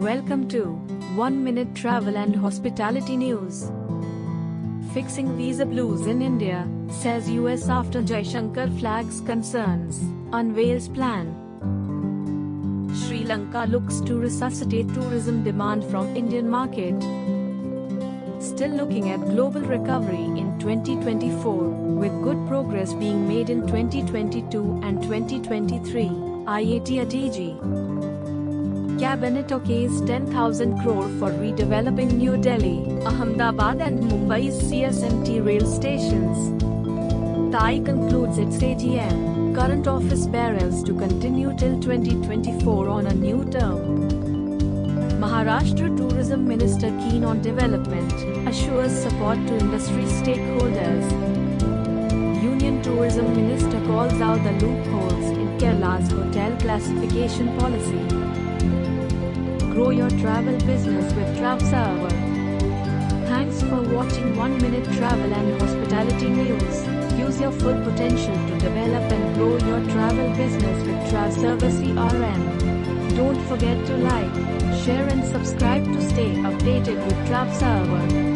Welcome to 1 Minute Travel and Hospitality News. Fixing visa blues in India, says US after Jaishankar flags concerns, unveils plan. Sri Lanka looks to resuscitate tourism demand from Indian market. Still looking at global recovery in 2024, with good progress being made in 2022 and 2023, IAT at EG. Cabinet okays 10,000 crore for redeveloping New Delhi, Ahmedabad and Mumbai's CSMT rail stations. TAI concludes its AGM, current office bearers to continue till 2024 on a new term. Maharashtra Tourism Minister keen on development, assures support to industry stakeholders. Union Tourism Minister calls out the loopholes in Kerala's hotel classification policy. Grow your travel business with TravServer. Thanks for watching 1 Minute Travel and Hospitality News. Use your full potential to develop and grow your travel business with TravServer CRM. Don't forget to like, share and subscribe to stay updated with TravServer.